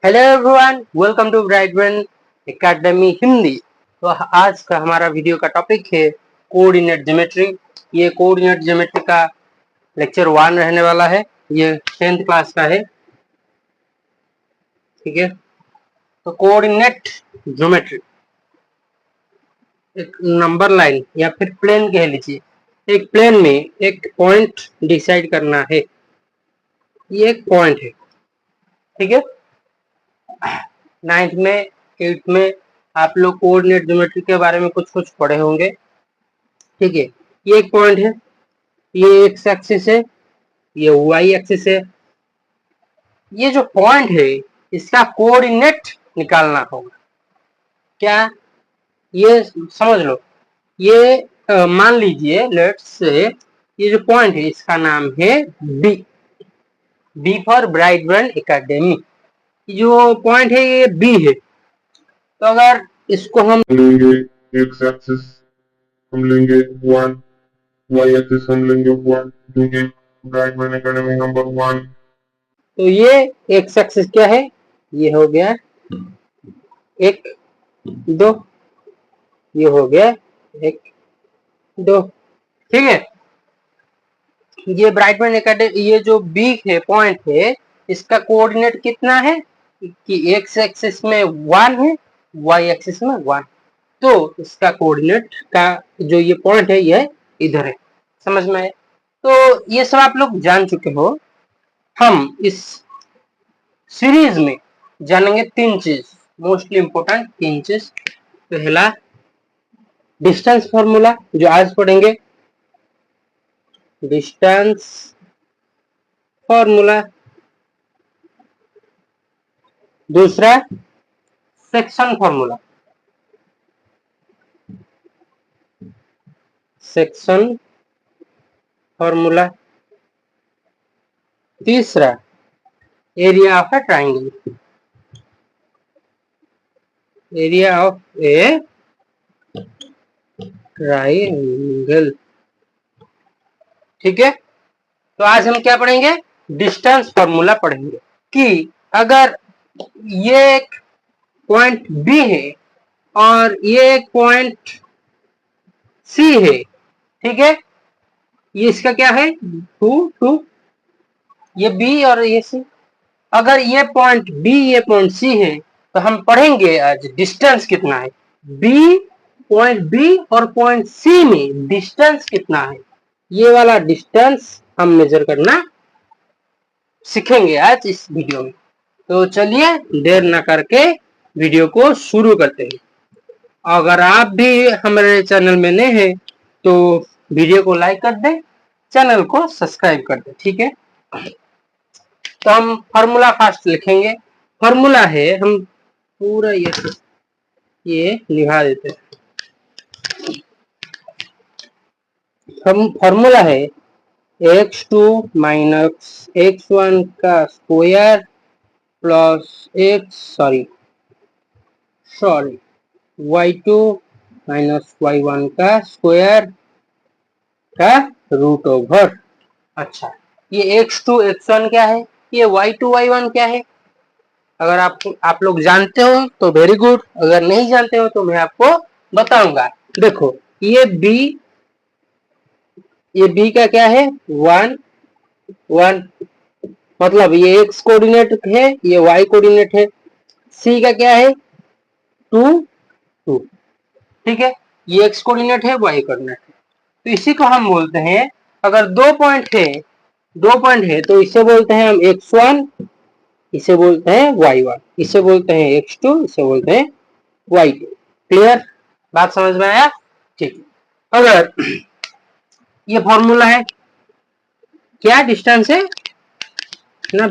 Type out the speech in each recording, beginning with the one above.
Hello everyone, welcome to Bright Brain Academy Hindi. तो आज का हमारा वीडियो का टॉपिक है कोऑर्डिनेट ज्योमेट्री। ये कोऑर्डिनेट ज्योमेट्री का लेक्चर 1 रहने वाला है। ये 10th क्लास का है, ठीक है। तो कोऑर्डिनेट ज्योमेट्री एक नंबर लाइन या फिर प्लेन कह लीजिए, एक प्लेन में एक पॉइंट डिसाइड करना है। ये एक पॉइंट है, ठीक है। 9th में 8th में आप लोग कोऑर्डिनेट ज्योमेट्री के बारे में कुछ कुछ पढ़े होंगे, ठीक है। ये एक पॉइंट है, ये एक्स एक्सिस है, ये वाई एक्सिस है। ये जो पॉइंट है इसका कोऑर्डिनेट निकालना होगा। क्या? ये समझ लो। ये मान लीजिए, लेट्स से ये जो पॉइंट है इसका नाम है B. B for Bright Brain Academy. जो पॉइंट है ये बी है। तो अगर इसको हम लेंगे एक्स एक्सिस हम लेंगे 1, वाई एक्सिस हम लेंगे 1, क्योंकि ब्राइट ब्रेन एकेडमी नंबर 1। तो ये एक्स एक्सिस क्या है? ये हो गया 1 2, ये हो गया 1 2, ठीक है। ये ब्राइट ब्रेन एकेडमी, ये जो बी है पॉइंट है, इसका कोऑर्डिनेट कितना है कि एक्स एक्सिस में 1 है, वाई एक्सिस में 1। तो इसका कोऑर्डिनेट का जो ये पॉइंट है ये इधर है। समझ में आया? तो ये सब आप लोग जान चुके हो। हम इस सीरीज में जानेंगे 3 चीज, मोस्टली इंपोर्टेंट 3 चीज। पहला डिस्टेंस फॉर्मूला जो आज पढ़ेंगे, डिस्टेंस फॉर्मूला। दूसरा सेक्शन फॉर्मूला, सेक्शन फॉर्मूला। तीसरा area of A triangle, area of A triangle, ठीक है। तो आज हम क्या पढ़ेंगे? डिस्टेंस फॉर्मूला पढ़ेंगे कि अगर ये एक पॉइंट बी है और ये एक पॉइंट सी है, ठीक है। ये इसका क्या है? 2 ये बी और ये सी। अगर ये पॉइंट बी ये पॉइंट सी है तो हम पढ़ेंगे आज डिस्टेंस कितना है। बी, पॉइंट बी और पॉइंट सी में डिस्टेंस कितना है, ये वाला डिस्टेंस हम मेजर करना सीखेंगे आज इस वीडियो में। तो चलिए देर ना करके वीडियो को शुरू करते हैं। अगर आप भी हमारे चैनल में नए हैं तो वीडियो को लाइक कर दें, चैनल को सब्सक्राइब कर दें, ठीक है। तो हम फॉर्मूला फर्स्ट लिखेंगे। फॉर्मूला है, हम पूरा ये लिखा देते हैं। हम फॉर्मूला है x2 माइनस x1 का square plus y2 minus y1 का स्क्वायर का रूट ओवर। अच्छा, ये x2 x1 क्या है, ये y2 y1 क्या है? अगर आप लोग जानते हो तो वेरी गुड, अगर नहीं जानते हो तो मैं आपको बताऊंगा। देखो ये b का क्या है? 1 1, मतलब ये x कोऑर्डिनेट है, ये y कोऑर्डिनेट है। c का क्या है? 2 2, ठीक है। ये x कोऑर्डिनेट है, y कोऑर्डिनेट है। तो इसी को हम बोलते हैं, अगर दो पॉइंट है तो इसे बोलते हैं हम x1, इसे बोलते हैं y1, इसे बोलते हैं x2, इसे बोलते हैं y2। क्लियर? बात समझ में आया? ठीक है। अगर ये फॉर्मूला है, क्या डिस्टेंस है ना,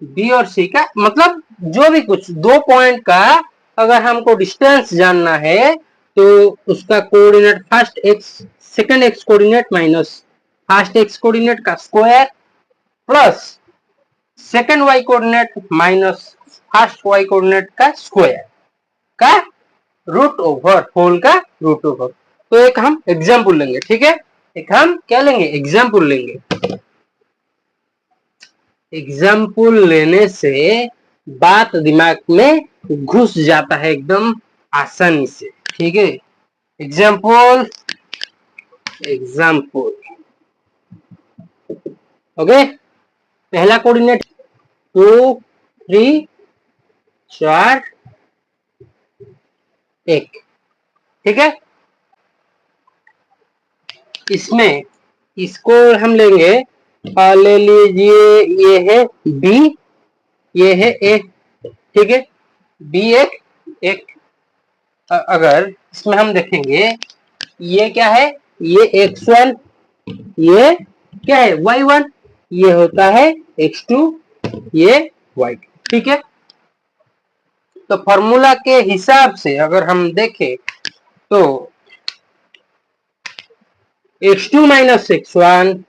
बी और सी का, मतलब जो भी कुछ दो पॉइंट का अगर हमको डिस्टेंस जानना है तो उसका coordinate first x second x coordinate minus first x coordinate का square plus second y coordinate minus first y coordinate का स्क्वायर का रूट ओवर, होल का रूट ओवर। तो एक हम एग्जाम्पल लेंगे, ठीक है। एक हम क्या लेंगे? एग्जाम्पल लेंगे। एग्जाम्पल लेने से बात दिमाग में घुस जाता है एकदम आसानी से। ठीक है, एग्जाम्पल एग्जाम्पल ओके। पहला कोऑर्डिनेट 2 3 4 1। ठीक है, इसमें इसको हम लेंगे, ले लीजिए ये है बी, ये है ए। ठीक है, बी एक एक। अगर इसमें हम देखेंगे ये क्या है, ये x1, ये क्या है y1, ये होता है x2, ये y2। ठीक है, तो फॉर्मूला के हिसाब से अगर हम देखें तो x2 minus x1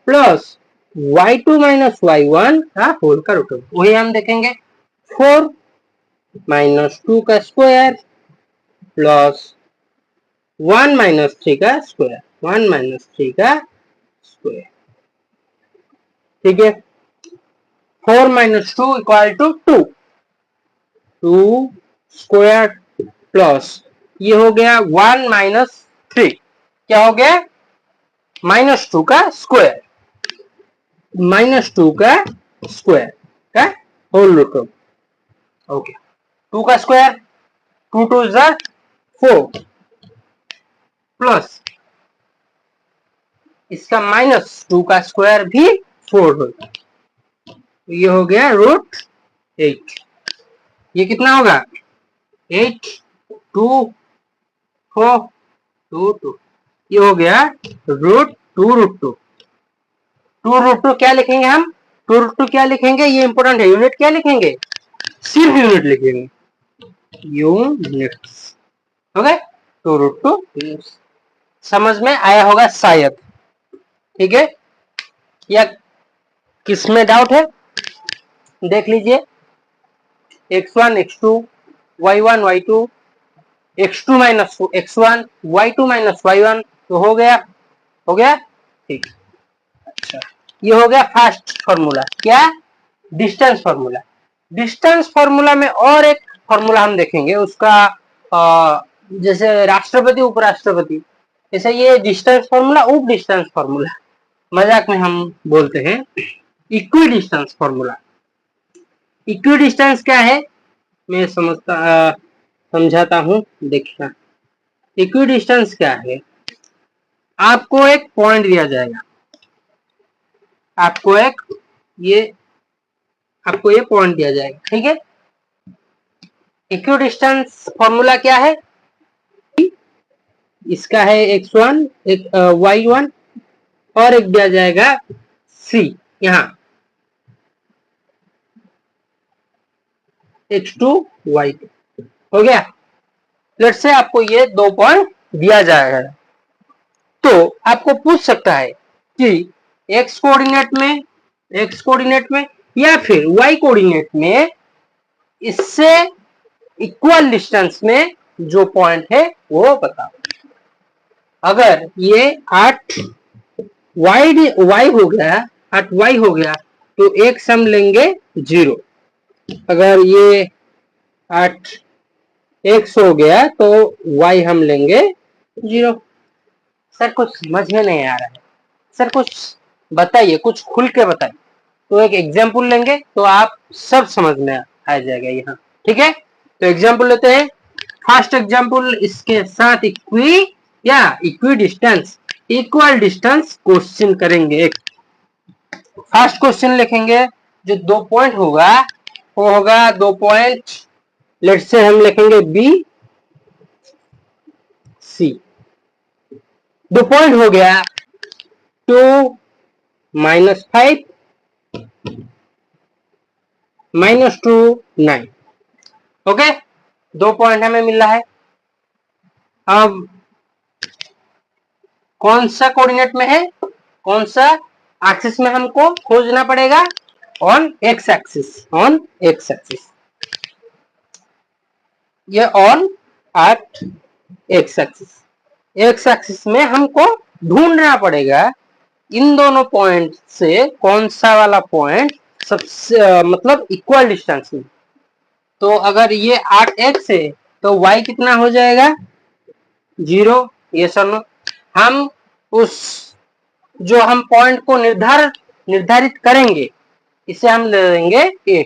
plus y2 minus y1 का होल का रूट, वही हम देखेंगे। 4 माइनस 2 का स्क्वायर प्लस 1 माइनस 3 का स्क्वायर, 1 माइनस 3 का स्क्वायर। ठीक है, 4 minus 2 equal to 2, 2 square plus ये हो गया 1 माइनस 3, क्या हो गया -2 का स्क्वायर, -2 का स्क्वायर का होल रूट। ओके, 2 का स्क्वायर 2 2 जा 4 प्लस इसका -2 का स्क्वायर भी 4 होगा, ये हो गया √8। ये कितना होगा 8 2 4 2 2, ये हो गया √2 2 क्या लिखेंगे हम, 2 क्या लिखेंगे, ये इंपॉर्टेंट है। यूनिट क्या लिखेंगे, सिर्फ यूनिट लिखेंगे, यूनिट्स। ओके, 2 समझ में आया होगा शायद। ठीक है, या किसमें डाउट है देख लीजिए। x1 x2 y1 y2 x2 minus x1 y2 minus y1, तो हो गया ठीक। अच्छा, ये हो गया फर्स्ट फॉर्मूला, क्या डिस्टेंस फॉर्मूला। डिस्टेंस फॉर्मूला में और एक फॉर्मूला हम देखेंगे उसका, जैसे राष्ट्रपति उपराष्ट्रपति, जैसे ये डिस्टेंस फॉर्मूला उप डिस्टेंस फॉर्मूला, मजाक में हम बोलते हैं equi distance formula. Equi distance क्या है मैं समझाता हूं, देखिए इक्वी डिस्टेंस क्या है। आपको एक पॉइंट दिया जाएगा, आपको ये पॉइंट दिया जाएगा। ठीक है, इक्वी डिस्टेंस फॉर्मूला क्या है, इसका है x1 एक y1 और एक दिया जाएगा c, यहाँ x2 y2 हो गया। लेट्स से आपको ये 2 पॉइंट दिया जाएगा, तो आपको पूछ सकता है कि x कोऑर्डिनेट में या फिर y कोऑर्डिनेट में इससे इक्वल डिस्टेंस में जो पॉइंट है वो बताओ। अगर ये 8 y हो गया, 8 y हो गया, तो एक सम लेंगे 0। अगर ये 8 x हो गया तो y हम लेंगे 0। सर कुछ समझ में नहीं आ रहा है, सर कुछ बताइए, कुछ खुल के बताइए। तो एक एग्जाम्पल लेंगे तो आप सब समझ में आ जाएगा यहाँ। ठीक है, तो एग्जाम्पल लेते हैं। फर्स्ट एग्जाम्पल, इसके साथ equi distance equal distance question करेंगे। एक फर्स्ट क्वेश्चन लिखेंगे, जो 2 पॉइंट होगा वो होगा 2 पॉइंट, लेट्स से हम लिखेंगे बी सी। 2 पॉइंट हो गया 2 -5 -2 9। ओके, 2 पॉइंट हमें मिल रहा है। अब कौन सा कोऑर्डिनेट में है, कौन सा एक्सिस में हमको खोजना पड़ेगा, ऑन एक्स एक्सिस, ये ऑन एट एक्स एक्सिस में हमको ढूंढना पड़ेगा इन दोनों पॉइंट से कौन सा वाला पॉइंट सबसे मतलब इक्वल डिस्टेंस में। तो अगर ये 8x है तो y कितना हो जाएगा 0। ये सर हम उस जो हम पॉइंट को निर्धारित करेंगे इसे हम ले लेंगे a।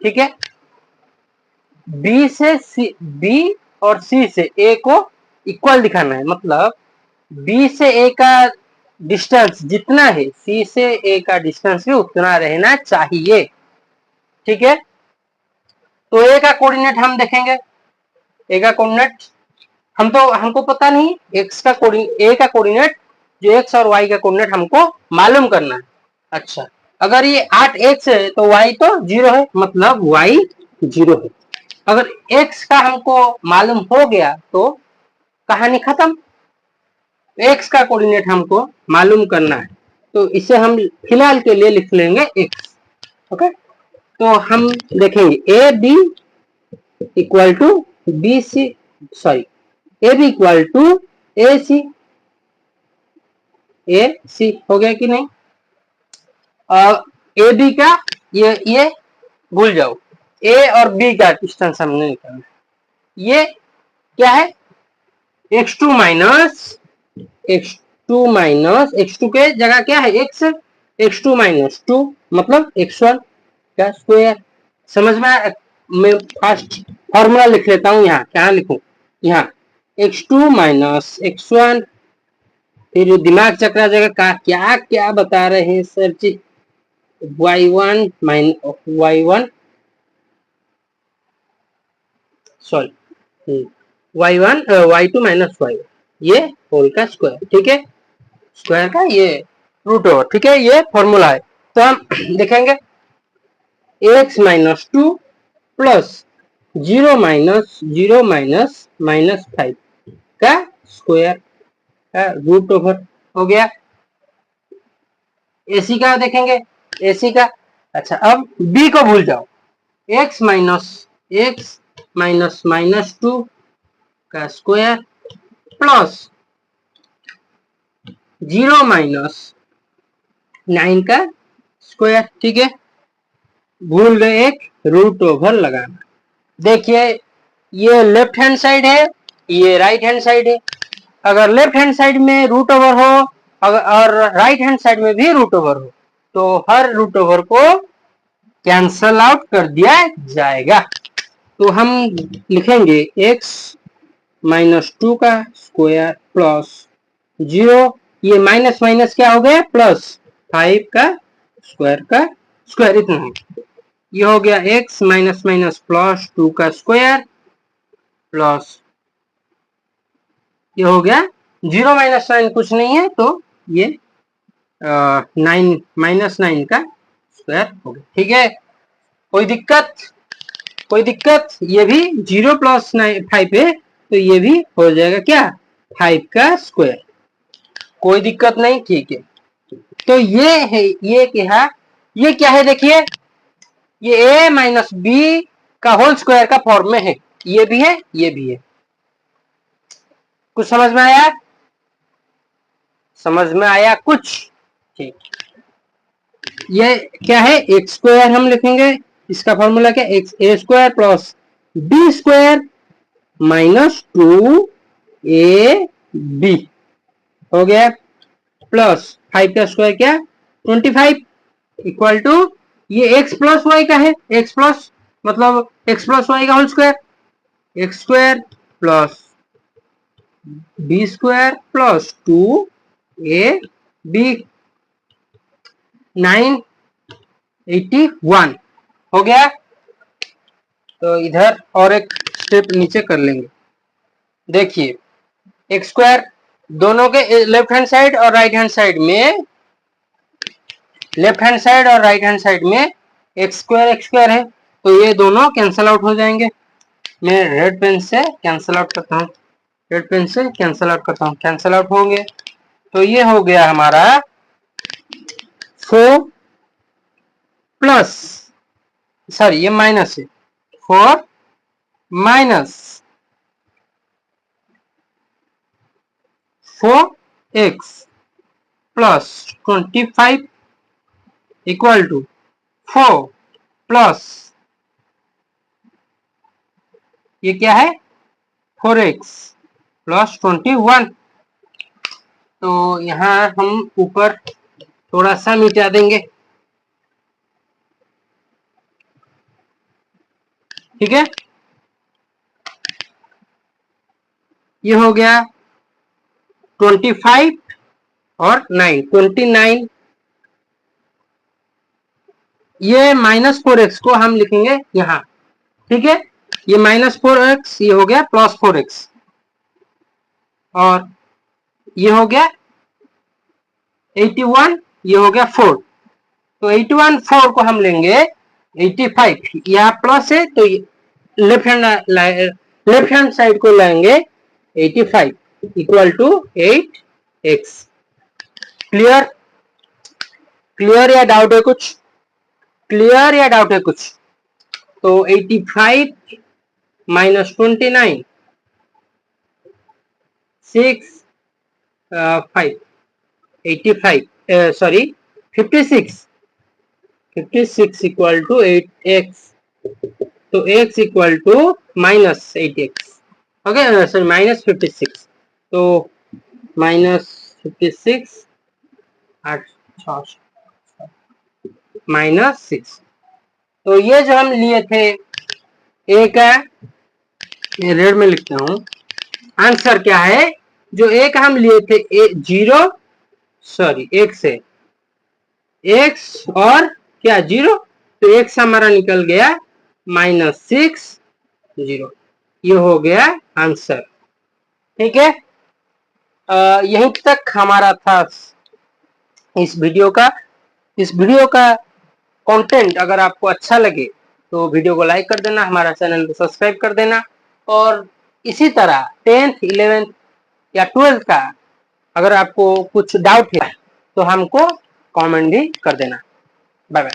ठीक है, b से c, b और c से a को इक्वल दिखाना है, मतलब b से a का डिस्टेंस जितना है c से a का डिस्टेंस भी उतना रहना चाहिए। ठीक है, तो a का कोऑर्डिनेट हम देखेंगे। a का कोऑर्डिनेट हमको पता नहीं, x का a का कोऑर्डिनेट जो x और y का कोऑर्डिनेट हमको मालूम करना है। अच्छा, अगर ये 8x है तो y तो 0 है, मतलब y 0 है। अगर x का हमको मालूम हो गया तो कहानी खत्म। x का कोऑर्डिनेट हमको मालूम करना है, तो इसे हम फिलहाल के लिए लिख लेंगे x। ओके, तो हम देखेंगे A B equal to B C, sorry A B equal to A C हो गया कि नहीं। ए बी का ये भूल जाओ, ए और बी का डिस्टेंस हमने निकालना। ये क्या है x2 माइनस x2 के जगह क्या है x, x2 माइनस 2 मतलब x1 का स्क्वायर। समझ में आया? मैं फर्स्ट फॉर्मूला लिख लेता हूँ, यहाँ क्या लिखूं, यहाँ x2 माइनस x1, फिर दिमाग चकरा जाएगा क्या क्या बता रहे हैं सर जी। y1 minus y1 sorry y1 y2 minus y1 ये होल का स्क्वायर। ठीक है, स्क्वायर का ये रूट ओवर। ठीक है, ये फॉर्मूला है। तो हम देखेंगे x माइनस 2 प्लस 0 माइनस -5 का स्क्वायर का रूट ओवर हो गया। AC का देखेंगे, AC का। अच्छा, अब B को भूल जाओ, x माइनस 2 का स्क्वायर प्लस 0 माइनस 9 का स्क्वायर। ठीक है, भूल गए एक रूट ओवर लगाना। देखिए ये लेफ्ट हैंड साइड है, ये राइट हैंड साइड है। अगर लेफ्ट हैंड साइड में रूट ओवर हो और राइट हैंड साइड में भी रूट ओवर हो तो हर रूट ओवर को कैंसल आउट कर दिया जाएगा। तो हम लिखेंगे x माइनस 2 का स्क्वायर प्लस 0, ये माइनस माइनस क्या हो गया प्लस 5 का स्क्वायर इतना है। ये हो गया x माइनस माइनस प्लस 2 का स्क्वायर प्लस ये हो गया 0 माइनस 9 कुछ नहीं है, तो ये 9 माइनस 9 का स्क्वायर हो गया। ठीक है, कोई दिक्कत, ये भी 0 प्लस 5 है तो ये भी हो जाएगा क्या 5 का स्क्वायर, कोई दिक्कत नहीं। ठीक है, तो ये है, ये क्या है देखिए, ये a माइनस बी का होल स्क्वायर का फॉर्म में है, ये भी है ये भी है। कुछ समझ में आया? कुछ? ठीक, ये क्या है एक्स स्क्वायर हम लिखेंगे, इसका फॉर्मूला क्या x a square plus B square minus 2 AB हो गया प्लस 5 का स्क्वायर क्या 25 इक्वल टू ये x प्लस वाई का है, x प्लस मतलब x प्लस वाई का whole square, x square plus B square plus 2AB 981 हो गया। तो इधर और एक स्टेप नीचे कर लेंगे। देखिए एक्स स्क्वायर दोनों के लेफ्ट हैंड साइड और राइट हैंड साइड में एक्स स्क्वायर है, तो ये दोनों कैंसल आउट हो जाएंगे। मैं रेड पेन से कैंसल आउट करता हूँ, कैंसल आउट होंगे। तो ये हो गया हमारा 4 प्लस, सॉरी ये माइनस है, 4 minus 4x plus 25 equal to 4 plus ये क्या है 4x प्लस 21। तो यहाँ हम ऊपर थोड़ा सा मिटा देंगे, ठीक है। ये हो गया 25 और 9 29। ये -4x को हम लिखेंगे यहाँ, ठीक है। ये -4x ये हो गया +4x और ये हो गया 81, ये हो गया 4। तो 81 4 को हम लेंगे 85, यहाँ प्लस है तो लेफ्ट हैंड साइड को लेंगे 85 equal to 8x। Clear? Clear या डाउट है कुछ? क्लियर या डाउट है कुछ? तो 85 - 29 6 5 85 सॉरी 56 इक्वल टू 8x। तो x equal to -8x, okay sorry -56। तो -56 -6। तो ये जो हम लिए थे a का, ये रेड में लिखता हूं, आंसर क्या है? जो एक हम लिए थे एक से x और क्या 0, तो x हमारा निकल गया -6 0। ये हो गया आंसर, ठीक है। यहीं तक हमारा था इस वीडियो का। इस वीडियो का कंटेंट अगर आपको अच्छा लगे तो वीडियो को लाइक कर देना, हमारा चैनल को सब्सक्राइब कर देना, और इसी तरह 10th 11th या 12th का अगर आपको कुछ डाउट है तो हमको कमेंट भी कर देना। Bye bye.